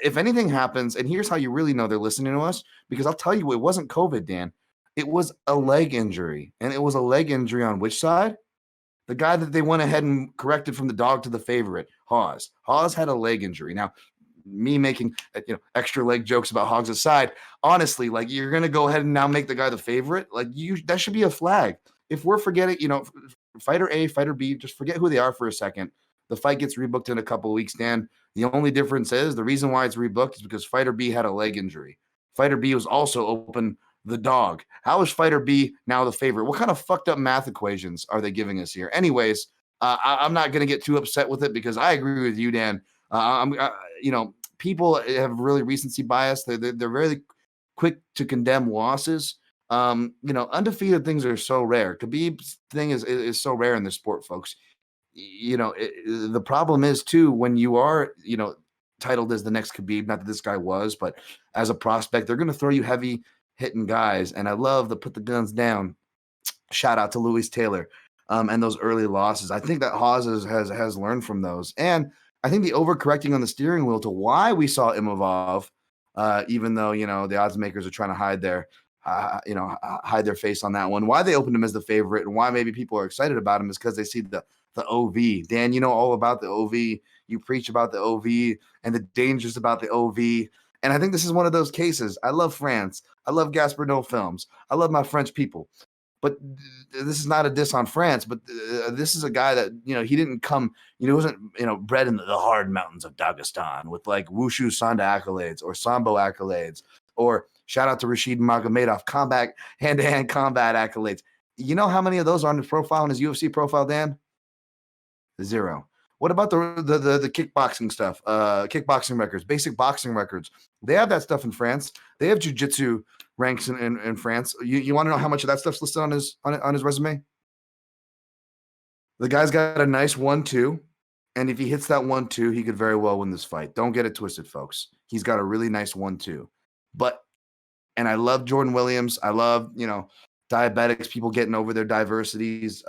If anything happens, and here's how you really know they're listening to us, because I'll tell you, it wasn't COVID, Dan. It was a leg injury. And it was a leg injury on which side? The guy that they went ahead and corrected from the dog to the favorite, Hawes. Hawes had a leg injury. Now, me making extra leg jokes about Hawes' side, honestly, like you're gonna go ahead and now make the guy the favorite, like that should be a flag. If we're forgetting, fighter A, fighter B, just forget who they are for a second. The fight gets rebooked in a couple of weeks, Dan. The only difference is the reason why it's rebooked is because fighter B had a leg injury. Fighter B was also open the dog. How is fighter B now the favorite? What kind of fucked up math equations are they giving us here? Anyways, I'm not gonna get too upset with it because I agree with you, Dan. People have really recency bias. They're really quick to condemn losses. Undefeated things are so rare. Khabib's thing is so rare in this sport, folks. The problem is too, when you are, titled as the next Khabib, not that this guy was, but as a prospect, they're going to throw you heavy hitting guys. And I love the put the guns down. Shout out to Louis Taylor and those early losses. I think that Hawes has learned from those. And I think the overcorrecting on the steering wheel to why we saw Imavov, even though, the odds makers are trying to hide their face on that one. Why they opened him as the favorite and why maybe people are excited about him is because they see the OV. Dan, you know all about the OV. You preach about the OV and the dangers about the OV. And I think this is one of those cases. I love France. I love Gasparino films. I love my French people. But this is not a diss on France, but this is a guy that, he didn't come, he wasn't, bred in the hard mountains of Dagestan with like Wushu Sanda accolades or Sambo accolades, or shout out to Rashid Magomedov, hand-to-hand combat accolades. You know how many of those are on his profile, on his UFC profile, Dan? 0. What about the kickboxing stuff, kickboxing records, basic boxing records? They have that stuff in France. They have jiu-jitsu ranks in France. You want to know how much of that stuff's listed on his resume? The guy's got a nice 1-2, and if he hits that 1-2, he could very well win this fight. Don't get it twisted, folks. He's got a really nice 1-2. And I love Jordan Williams. I love, diabetics, people getting over their diversities,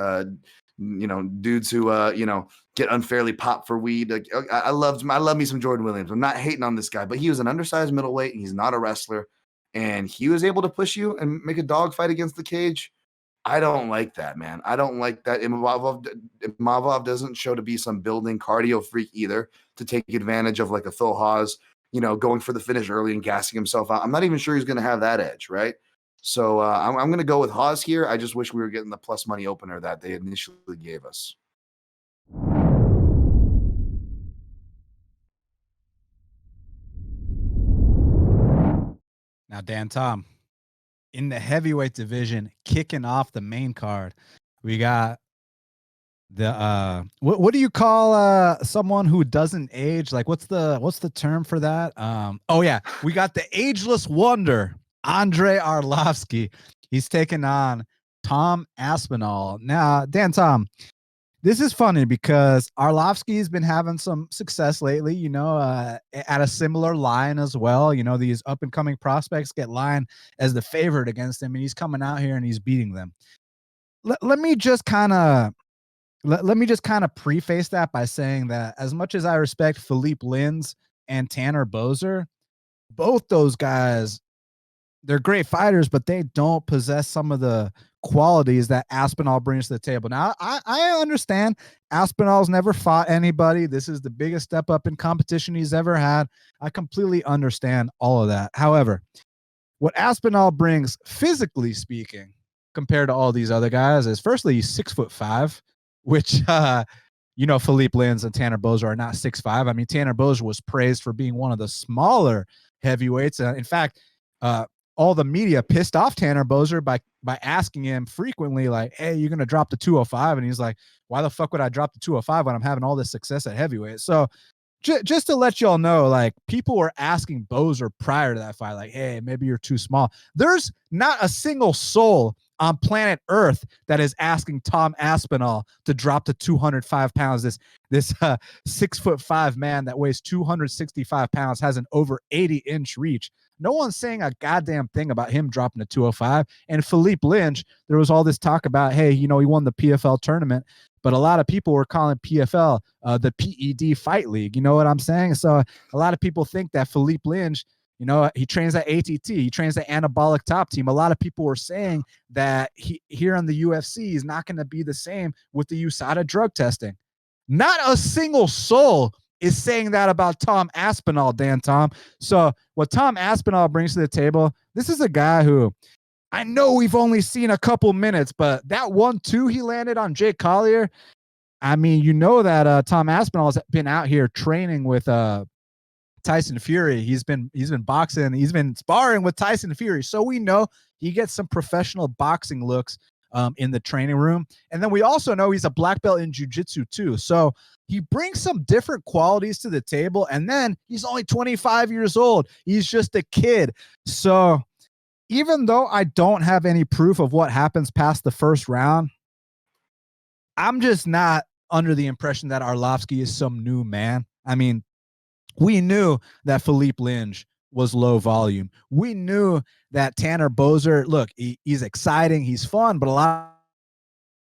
dudes who get unfairly popped for weed. Like, I love me some Jordan Williams. I'm not hating on this guy, but he was an undersized middleweight and he's not a wrestler. And he was able to push you and make a dog fight against the cage. I don't like that, man. I don't like that. Imavov doesn't show to be some building cardio freak either, to take advantage of like a Phil Hawes, going for the finish early and gassing himself out. I'm not even sure he's going to have that edge, right? So I'm going to go with Hawes here. I just wish we were getting the plus money opener that they initially gave us. Now, Dan Tom, in the heavyweight division, kicking off the main card, we got the what do you call someone who doesn't age? Like, what's the term for that? We got the ageless wonder, Andre Arlovski. He's taking on Tom Aspinall. Now, Dan Tom, this is funny because Arlovski's been having some success lately, at a similar line as well. These up and coming prospects get line as the favorite against him, and he's coming out here and he's beating them. Let me just kind of preface that by saying that as much as I respect Philippe Lins and Tanner Boser, both those guys, they're great fighters, but they don't possess some of the qualities that Aspinall brings to the table. Now, I understand Aspinall's never fought anybody. This is the biggest step up in competition he's ever had. I completely understand all of that. However, what Aspinall brings, physically speaking, compared to all these other guys, is firstly, he's 6'5", which, Philippe Lins and Tanner Boser are not 6'5". I mean, Tanner Boser was praised for being one of the smaller heavyweights. In fact, all the media pissed off Tanner Boser by asking him frequently, like, hey, you're going to drop the 205? And he's like, why the fuck would I drop the 205 when I'm having all this success at heavyweight? So just to let y'all know, like, people were asking Boser prior to that fight, like, hey, maybe you're too small. There's not a single soul on planet Earth that is asking Tom Aspinall to drop to 205 pounds. This 6'5" man that weighs 265 pounds has an over 80-inch reach. No one's saying a goddamn thing about him dropping to 205. And Philippe Lynch, there was all this talk about, hey, he won the PFL tournament, but a lot of people were calling PFL the PED Fight League. You know what I'm saying? So a lot of people think that Philippe Lynch, he trains at ATT. He trains at Anabolic Top Team. A lot of people were saying that here on the UFC is not going to be the same with the USADA drug testing. Not a single soul is saying that about Tom Aspinall, Dan Tom. So what Tom Aspinall brings to the table, this is a guy who, I know we've only seen a couple minutes, but that 1-2 he landed on Jake Collier, I mean, that Tom Aspinall has been out here training with Tyson Fury. He's been boxing. He's been sparring with Tyson Fury. So we know he gets some professional boxing looks in the training room. And then we also know he's a black belt in jiu-jitsu too. So he brings some different qualities to the table. And then he's only 25 years old. He's just a kid. So even though I don't have any proof of what happens past the first round, I'm just not under the impression that Arlovski is some new man. I mean, we knew that Philippe Lynch was low volume. We knew that Tanner Boser, look, he's exciting, he's fun, but a lot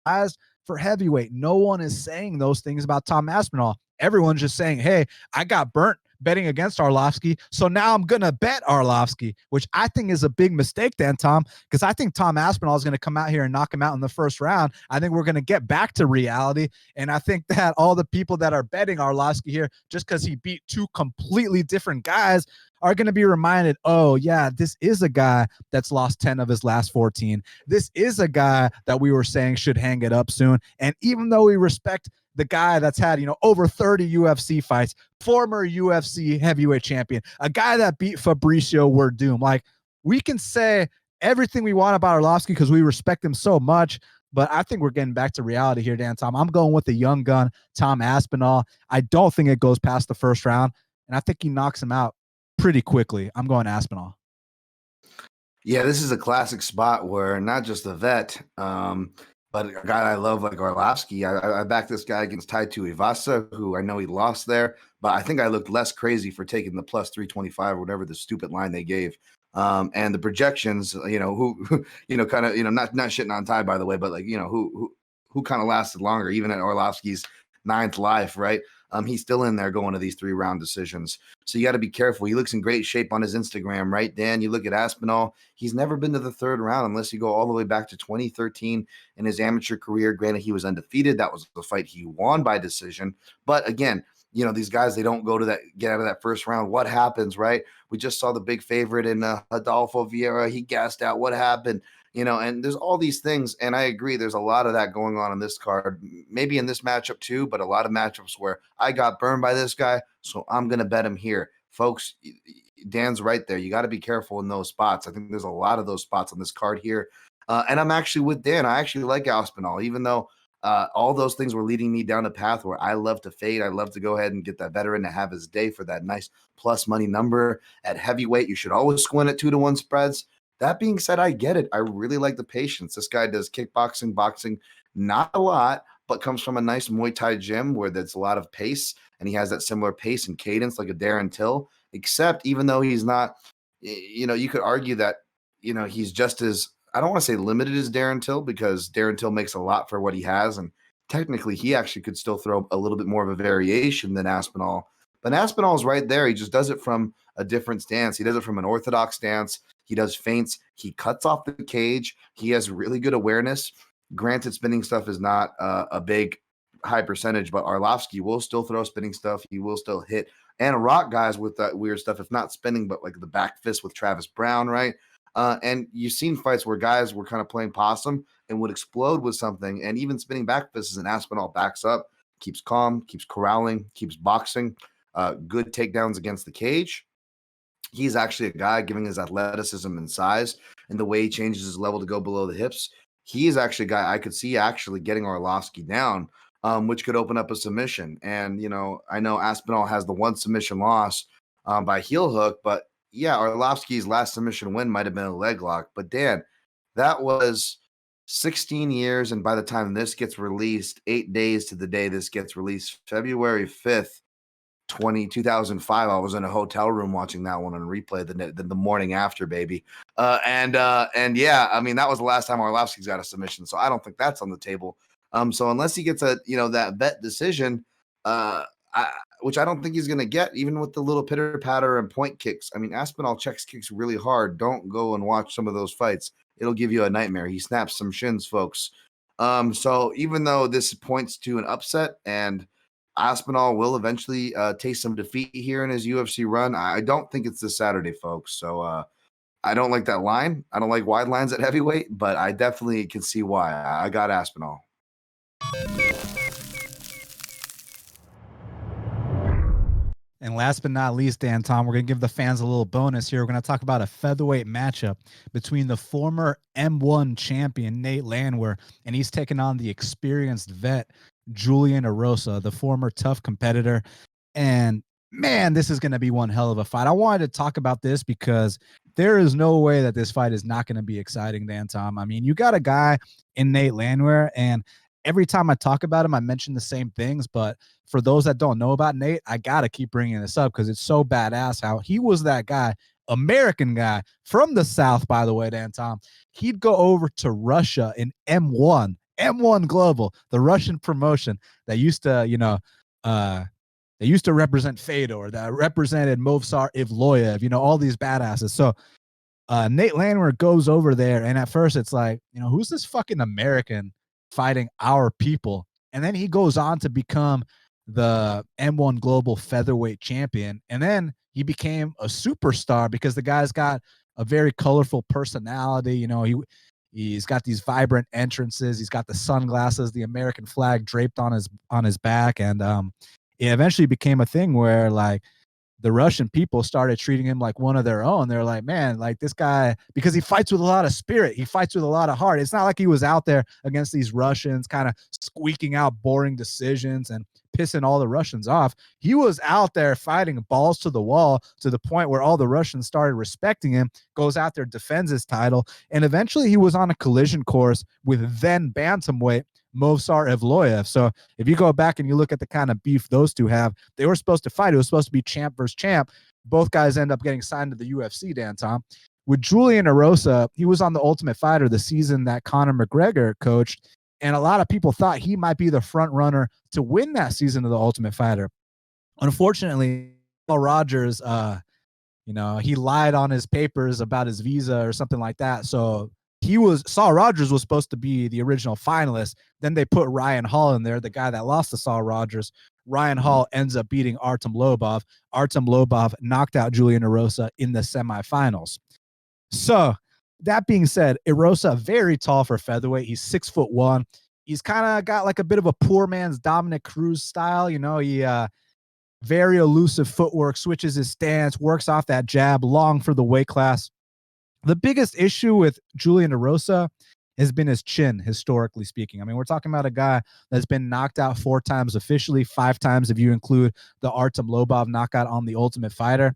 of guys for heavyweight, no one is saying those things about Tom Aspinall. Everyone's just saying, hey, I got burnt betting against Arlovski, so now I'm going to bet Arlovski, which I think is a big mistake then, Tom, because I think Tom Aspinall is going to come out here and knock him out in the first round. I think we're going to get back to reality, and I think that all the people that are betting Arlovski here, just because he beat two completely different guys, are going to be reminded, oh, yeah, this is a guy that's lost 10 of his last 14. This is a guy that we were saying should hang it up soon, and even though we respect the guy that's had, over 30 UFC fights, former UFC heavyweight champion, a guy that beat Fabricio Werdum. Like, we can say everything we want about Arlovski because we respect him so much, but I think we're getting back to reality here, Dan Tom. I'm going with the young gun, Tom Aspinall. I don't think it goes past the first round, and I think he knocks him out pretty quickly. I'm going Aspinall. Yeah, this is a classic spot where not just the vet, but a guy I love like Arlovski, I backed this guy against Tai Tuivasa, who I know he lost there, but I think I looked less crazy for taking the plus 325 or whatever the stupid line they gave. And the projections, not shitting on Tai, by the way, but like, who kind of lasted longer, even at Arlovski's 9th life, right? He's still in there going to these 3-round decisions. So you got to be careful. He looks in great shape on his Instagram, right, Dan? You look at Aspinall, he's never been to the 3rd round unless you go all the way back to 2013 in his amateur career. Granted, he was undefeated. That was the fight he won by decision. But again, these guys, they don't get out of that first round. What happens, right? We just saw the big favorite in Adolfo Vieira. He gassed out. What happened? And there's all these things. And I agree, there's a lot of that going on in this card, maybe in this matchup too, but a lot of matchups where I got burned by this guy, so I'm going to bet him here. Folks, Dan's right there. You got to be careful in those spots. I think there's a lot of those spots on this card here. And I'm actually with Dan. I actually like Aspinall, even though all those things were leading me down a path where I love to fade. I love to go ahead and get that veteran to have his day for that nice plus money number. At heavyweight, you should always squint at 2-1 spreads. That being said, I get it. I really like the patience. This guy does kickboxing, boxing, not a lot, but comes from a nice Muay Thai gym where there's a lot of pace, and he has that similar pace and cadence like a Darren Till, except even though he's not, you could argue that, he's just as, I don't want to say limited as Darren Till, because Darren Till makes a lot for what he has, and technically he actually could still throw a little bit more of a variation than Aspinall. But Aspinall is right there. He just does it from a different stance. He does it from an orthodox stance. He does feints. He cuts off the cage. He has really good awareness. Granted, spinning stuff is not a big high percentage, but Arlovski will still throw spinning stuff. He will still hit and rock guys with that weird stuff, if not spinning, but like the back fist with Travis Brown, right? And you've seen fights where guys were kind of playing possum and would explode with something, and even spinning back fists, and Aspinall backs up, keeps calm, keeps corralling, keeps boxing, good takedowns against the cage. He's actually a guy, giving his athleticism and size and the way he changes his level to go below the hips. He is actually a guy I could see actually getting Arlovski down, which could open up a submission. And, I know Aspinall has the one submission loss by heel hook, but yeah, Arlovski's last submission win might have been a leg lock. But Dan, that was 16 years. And by the time this gets released, 8 days to the day this gets released, February 5th, 2005, I was in a hotel room watching that one on replay the morning after, baby. And yeah, I mean, that was the last time Arlovski's got a submission, so I don't think that's on the table. So unless he gets that bet decision, which I don't think he's going to get, even with the little pitter patter and point kicks. I mean, Aspinall checks kicks really hard. Don't go and watch some of those fights. It'll give you a nightmare. He snaps some shins, folks. So even though this points to an upset and Aspinall will eventually taste some defeat here in his UFC run, I don't think it's this Saturday, folks. So I don't like that line. I don't like wide lines at heavyweight, but I definitely can see why. I got Aspinall. And last but not least, Dan Tom, we're going to give the fans a little bonus here. We're going to talk about a featherweight matchup between the former M1 champion, Nate Landwehr, and he's taking on the experienced vet, Julian Rosa, the former tough competitor. And man, this is going to be one hell of a fight. I wanted to talk about this because there is no way that this fight is not going to be exciting, Dan Tom. I mean, you got a guy in Nate Landwehr, and every time I talk about him, I mention the same things. But for those that don't know about Nate, I got to keep bringing this up because it's so badass how he was that guy, American guy from the South, by the way, Dan Tom. He'd go over to Russia in M1 Global, the Russian promotion that used to, they used to represent Fedor, that represented Movsar Ivloyev, all these badasses. So Nate Landwehr goes over there, and at first it's like, who's this fucking American fighting our people? And then he goes on to become the M1 Global featherweight champion. And then he became a superstar because the guy's got a very colorful personality. He's got these vibrant entrances. He's got the sunglasses, the American flag draped on his back. And it eventually became a thing where like the Russian people started treating him like one of their own. They're like, man, like this guy, because he fights with a lot of spirit. He fights with a lot of heart. It's not like he was out there against these Russians kind of squeaking out boring decisions and pissing all the Russians off. He was out there fighting balls to the wall to the point where all the Russians started respecting him, goes out there, defends his title. And eventually he was on a collision course with then bantamweight Movsar Evloyev. So if you go back and you look at the kind of beef those two have, they were supposed to fight. It was supposed to be champ versus champ. Both guys end up getting signed to the UFC, Dan Tom. With Julian Erosa, he was on The Ultimate Fighter the season that Conor McGregor coached, and a lot of people thought he might be the front runner to win that season of The Ultimate Fighter. Unfortunately, Paul Rogers, he lied on his papers about his visa or something like that. So Saul Rogers was supposed to be the original finalist. Then they put Ryan Hall in there, the guy that lost to Saul Rogers. Ryan Hall ends up beating Artem Lobov. Artem Lobov knocked out Julian Erosa in the semifinals. So that being said, Erosa, very tall for featherweight. He's 6'1". He's kind of got like a bit of a poor man's Dominic Cruz style. He very elusive footwork, switches his stance, works off that jab, long for the weight class. The biggest issue with Julian Erosa has been his chin, historically speaking. I mean, we're talking about a guy that's been knocked out 4 times officially, 5 times if you include the Artem Lobov knockout on The Ultimate Fighter.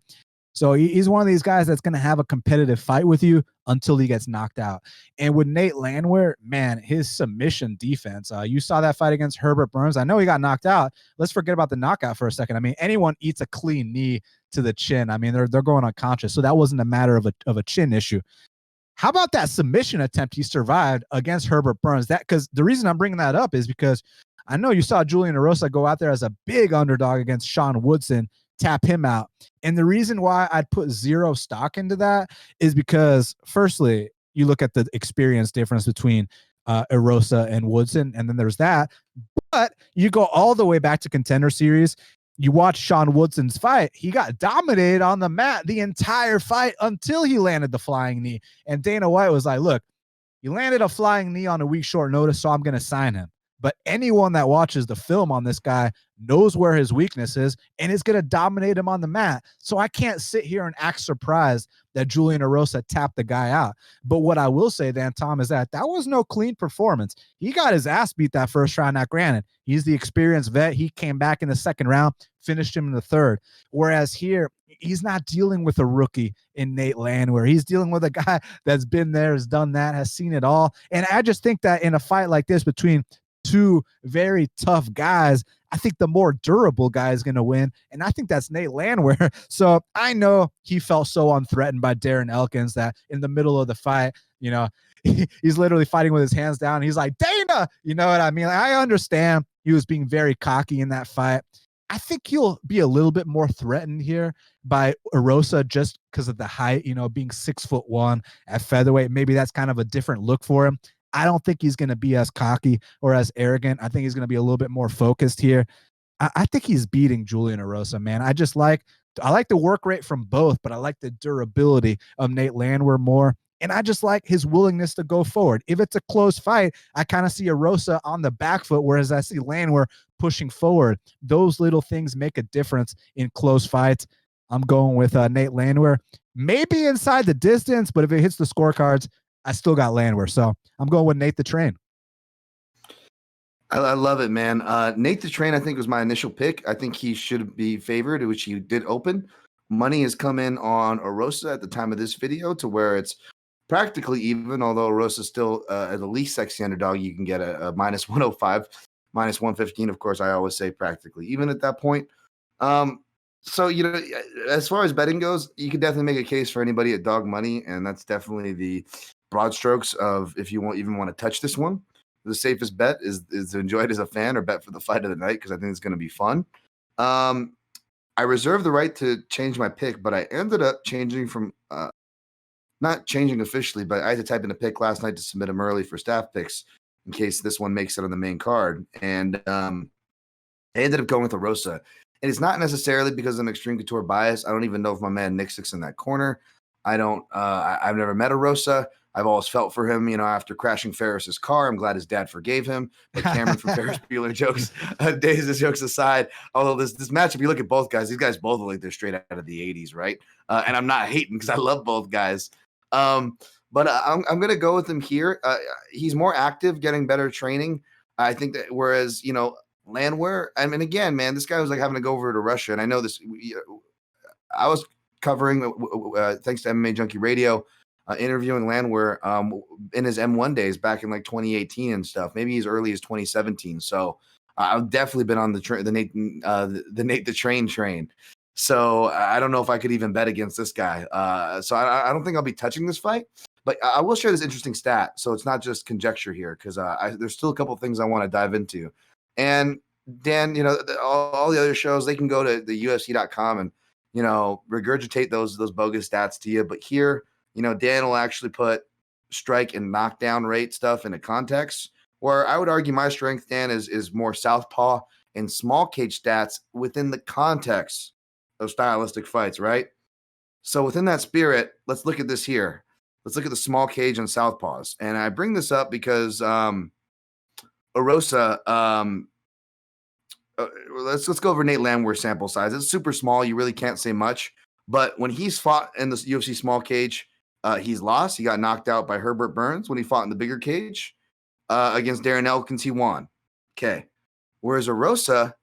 So he's one of these guys that's going to have a competitive fight with you until he gets knocked out. And with Nate Landwehr, man, his submission defense, you saw that fight against Herbert Burns. I know he got knocked out. Let's forget about the knockout for a second. I mean, anyone eats a clean knee to the chin, I mean, they're going unconscious. So that wasn't a matter of a chin issue. How about that submission attempt he survived against Herbert Burns? Because the reason I'm bringing that up is because I know you saw Julian Erosa go out there as a big underdog against Sean Woodson, tap him out. And the reason why I'd put zero stock into that is because, firstly, you look at the experience difference between Erosa and Woodson, and then there's that. But you go all the way back to Contender Series. You watch Sean Woodson's fight. He got dominated on the mat the entire fight until he landed the flying knee. And Dana White was like, look, he landed a flying knee on a week short notice, so I'm going to sign him. But anyone that watches the film on this guy knows where his weakness is and is going to dominate him on the mat. So I can't sit here and act surprised that Julian Erosa tapped the guy out. But what I will say, Dan Tom, is that was no clean performance. He got his ass beat that first round. Now, granted, he's the experienced vet. He came back in the second round, finished him in the third. Whereas here, he's not dealing with a rookie in Nate Landwehr. He's dealing with a guy that's been there, has done that, has seen it all. And I just think that in a fight like this between two very tough guys, I think the more durable guy is going to win, and I think that's Nate Landwehr. So I know he felt so unthreatened by Darren Elkins that in the middle of the fight, he's literally fighting with his hands down. He's like, Dana, you know what I mean? Like, I understand he was being very cocky in that fight. I think he'll be a little bit more threatened here by Erosa just because of the height, being 6'1" at featherweight. Maybe that's kind of a different look for him. I don't think he's going to be as cocky or as arrogant. I think he's going to be a little bit more focused here. I think he's beating Julian Erosa, man. I like the work rate from both, but I like the durability of Nate Landwehr more. And I just like his willingness to go forward. If it's a close fight, I kind of see Erosa on the back foot, whereas I see Landwehr pushing forward. Those little things make a difference in close fights. I'm going with Nate Landwehr. Maybe inside the distance, but if it hits the scorecards, I still got Landwehr. So I'm going with Nate the Train. I love it, man. Nate the Train, I think, was my initial pick. I think he should be favored, which he did open. Money has come in on Rosa at the time of this video to where it's practically even, although Rosa's still the least sexy underdog. You can get a minus 105, minus 115. Of course, I always say practically even at that point. So, you know, as far as betting goes, you can definitely make a case for anybody at dog money, and that's definitely the broad strokes of if you even want to touch this one. The safest bet is to enjoy it as a fan or bet for the fight of the night because I think it's going to be fun. I reserved the right to change my pick, but I ended up changing from not changing officially, but I had to type in a pick last night to submit them early for staff picks in case this one makes it on the main card. And I ended up going with Rosa. And it's not necessarily because I'm extreme couture bias. I don't even know if my man Nick sits in that corner. I've never met Rosa. I've always felt for him, you know, after crashing Ferris's car. I'm glad his dad forgave him. But Cameron from Ferris Bueller jokes, jokes aside, although this matchup, you look at both guys, these guys both look like they're straight out of the 80s, right? And I'm not hating because I love both guys. But I'm going to go with him here. He's more active, getting better training. I think that whereas, you know, Landwehr, I mean, again, man, this guy was like having to go over to Russia. And I know this, I was covering, thanks to MMA Junkie Radio, interviewing Landwehr in his M1 days back in like 2018 and stuff, maybe as early as 2017. So I've definitely been on the Nate the train. So I don't know if I could even bet against this guy. So I don't think I'll be touching this fight, but I will share this interesting stat. So it's not just conjecture here because there's still a couple of things I want to dive into. And Dan, you know, all the other shows, they can go to the UFC.com and, you know, regurgitate those bogus stats to you. But here, you know, Dan will actually put strike and knockdown rate stuff into context, where I would argue my strength, Dan, is more southpaw and small cage stats within the context of stylistic fights, right? So within that spirit, let's look at this here. Let's look at the small cage and southpaws. And I bring this up because Rosa, let's go over Nate Landwehr's sample size. It's super small. You really can't say much. But when he's fought in the UFC small cage, he's lost. He got knocked out by Herbert Burns. When he fought in the bigger cage against Darren Elkins, he won. Okay. Whereas Rosa,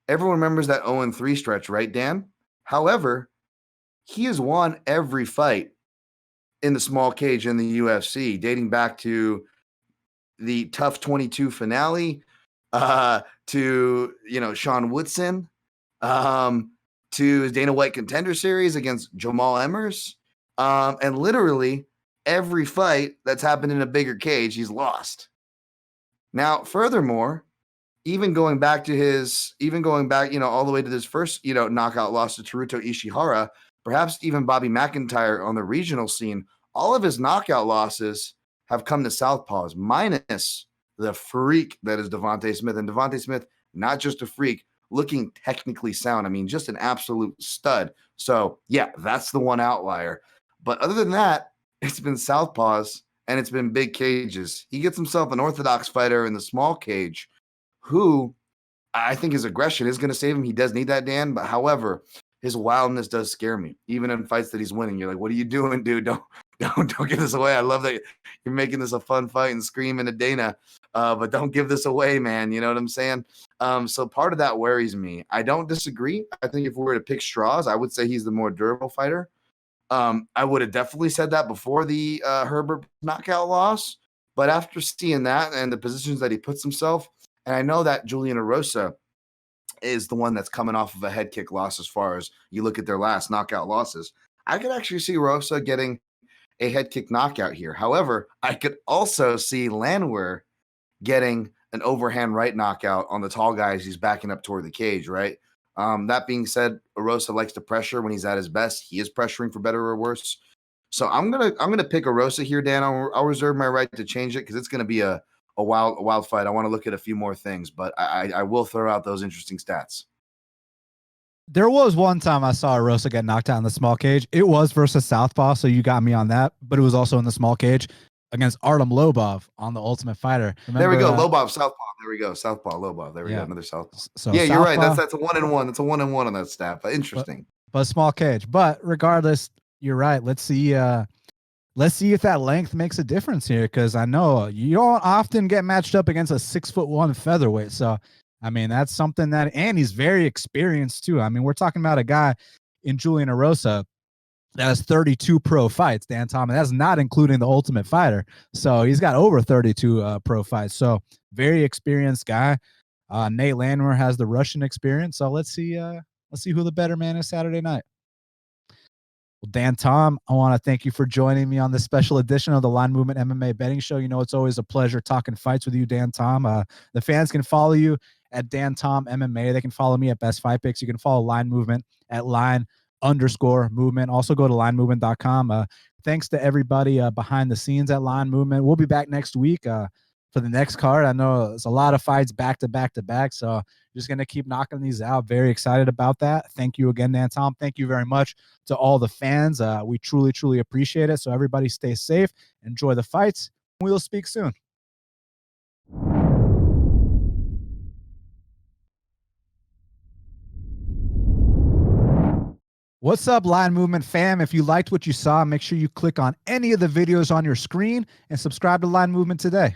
everyone remembers that 0-3 stretch, right, Dan? However, he has won every fight in the small cage in the UFC, dating back to the Tough 22 finale, to, you know, Sean Woodson, to his Dana White Contender Series against Jamal Emmers. And literally every fight that's happened in a bigger cage, he's lost. Now, furthermore, even going back, you know, all the way to this first, you know, knockout loss to Teruto Ishihara, perhaps even Bobby McIntyre on the regional scene, all of his knockout losses have come to southpaws, minus the freak that is Devontae Smith. And Devontae Smith, not just a freak, looking technically sound. I mean, just an absolute stud. So, yeah, that's the one outlier. But other than that, it's been southpaws and it's been big cages. He gets himself an orthodox fighter in the small cage who I think his aggression is going to save him. He does need that, Dan. But however, his wildness does scare me. Even in fights that he's winning, you're like, what are you doing, dude? Don't give this away. I love that you're making this a fun fight and screaming at Dana. But don't give this away, man. You know what I'm saying? So part of that worries me. I don't disagree. I think if we were to pick straws, I would say he's the more durable fighter. I would have definitely said that before the Herbert knockout loss. But after seeing that and the positions that he puts himself, and I know that Julian Rosa is the one that's coming off of a head kick loss as far as you look at their last knockout losses. I could actually see Rosa getting a head kick knockout here. However, I could also see Landwehr getting an overhand right knockout on the tall guys he's backing up toward the cage, right? That being said, Rosa likes to pressure when he's at his best. He is pressuring for better or worse. So I'm gonna pick Rosa here, Dan. I'll reserve my right to change it because it's gonna be a wild fight. I want to look at a few more things, but I will throw out those interesting stats. There was one time I saw Rosa get knocked out in the small cage. It was versus Southpaw, so you got me on that. But it was also in the small cage against Artem Lobov on the Ultimate Fighter. Remember, there we go, Lobov, Southpaw. There we go, Southpaw, Lobov. There we go, another Southpaw. So yeah, Southpaw, you're right. That's a 1-1. That's a 1-1 on that stat. But interesting. But small cage. But regardless, you're right. Let's see if that length makes a difference here, because I know you don't often get matched up against a 6'1" featherweight. So I mean, that's something that, and he's very experienced too. I mean, we're talking about a guy, in Julian Rosa that has 32 pro fights, Dan Tom, and that's not including the Ultimate Fighter. So he's got over 32 pro fights. So very experienced guy. Nate Landwehr has the Russian experience. So let's see who the better man is Saturday night. Well, Dan Tom, I want to thank you for joining me on this special edition of the Line Movement MMA Betting Show. You know, it's always a pleasure talking fights with you, Dan Tom. The fans can follow you at Dan Tom MMA. They can follow me at Best Fight Picks. You can follow Line Movement at line_movement. Also go to linemovement.com. Thanks to everybody behind the scenes at Line Movement. We'll be back next week for the next card. I know it's a lot of fights back to back to back, so just going to keep knocking these out. Very excited about that. Thank you again, Dan Tom. Thank you very much to all the fans. We truly, truly appreciate it. So everybody stay safe, enjoy the fights. We'll speak soon. What's up, Line Movement fam? If you liked what you saw, make sure you click on any of the videos on your screen and subscribe to Line Movement today.